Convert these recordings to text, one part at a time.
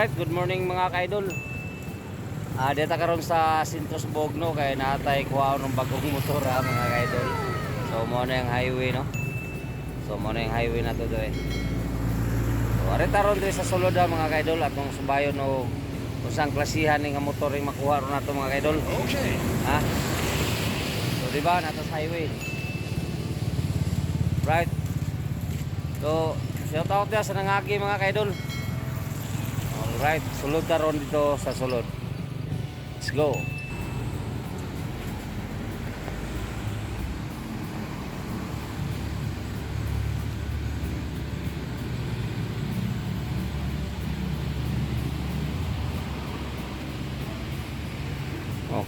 Alright, good morning mga ka-idol. Dito karon sa Sintos Bogno kay natay kuha ng bagong motor mga ka-idol. So mo na yung highway no. So mo na yung highway na to doy. So arita ron diri sa sulod mga ka-idol atong subayon no usang klasihan ni nga motor ring makuha ron nato mga ka-idol. Okay. Ha? So di ba nato sa highway. Right. So shout out dia sa nangagi mga ka-idol. Alright, sulod na ron dito sa sulod. Let's go.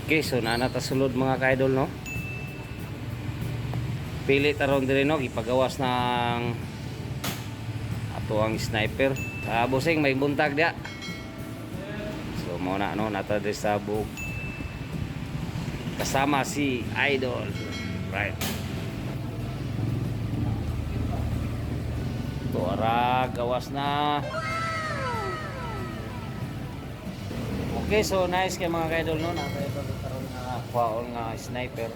Okay, so nanata sulod mga ka-idol no. Pili taron din no, ipagawas ng ato ang sniper. Busing may buntag dia. So mo na no nata di sa bug. Kasama si Idol. Right. Tuara gawas na. Okay, so nice kay mga ka-idol no nata ito karon nga kwaon nga sniper.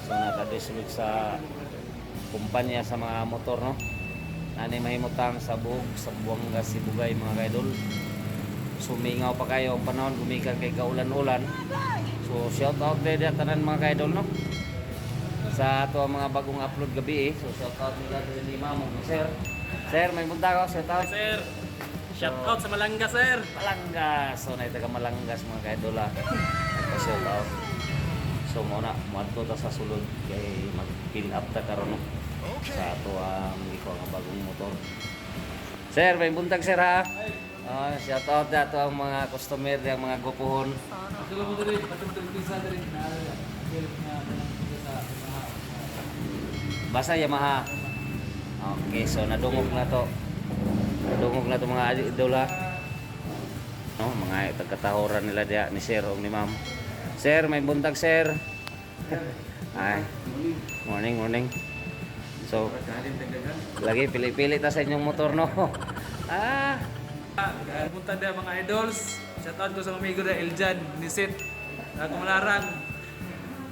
So nata di sulod sa kumpanya sa mga motor no. Nani mahimutang sa buhok sa Buanga Sibugay mga ka-idol. Sumingaw pa kayo ang panahon gumikan kay kaulan-ulan. So shout out din tanan mga ka-idol no. Sa ato ang mga bagong upload gabi So shout out nila din ni Mamo sir. Sir may munta ko shout out. Sir. Shout out sa Malanggas, sir. Malanggas. So na taga Malanggas mga ka-idol shout out. So muna moadto ta sa sulod kay mag-fill up ta karon no. Okay. Sa ato ang ikaw ang bagong motor. Sir, may buntag sir ha. Shout out na ato ang mga customer ang mga gupuhon. Basta Yamaha. Okay, so nadungog na to. Nadungog na to mga idol ha. No, mga tagkatahoran nila dia ni sir o ni ma'am. Sir, may buntag sir. Ay. Morning. So, lagi pili-pili ta sa inyong motor no. Punta dia mga idols. Shout out ko sa amigo na Eljan, Nisit, Kumalarang.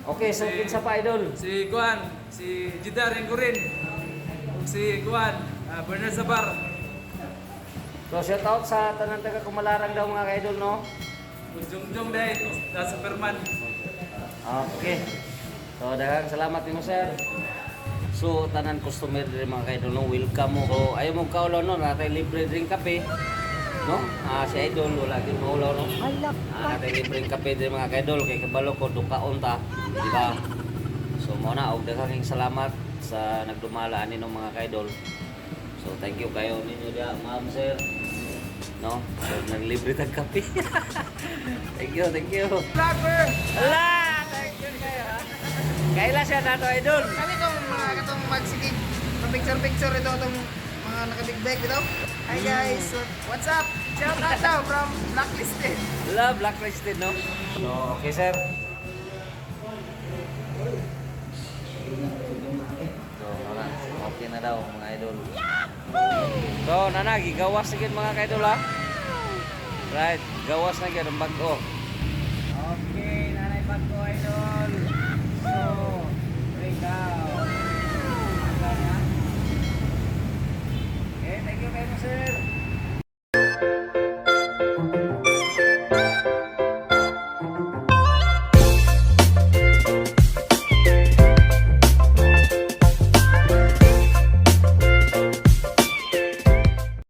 Okay, so kinsa pa idol? Si Kuan, si Jidar Enggurin. Si Kuan, Bernard Sabar. So shout out sa tanan taga Kumalarang daw mga ka-idol no. Jungjong dahil sa Superman. Okay. So daghang salamat nimo sir. So tanan customer diri mga ka-idol no, welcome mo. So ayo mo kaulaw no, natay libre drink kape. No? Si idol wala gyud maulaw no. Natay libre kape diri mga ka-idol kay kabalo ko dukaon ta, di ba? So mo na og daghang salamat sa nagdumala ani no mga ka-idol. So thank you kayo ninyo dia, ma'am sir. No? So naglibre tag kape. Thank you. Vlogger! Ala, thank you kayo ha. Kaila siya nato idol. Kami itong mga katong magsigig picture ito itong mga nakabig bag dito. Hi guys, what's up? Shout out daw from Blacklisted. Love blacklisted no. So okay sir. So wala, okay na daw mga idol. So nanagi gawas na gyud mga ka-idol ha. Right, gawas na gyud ang bag-o.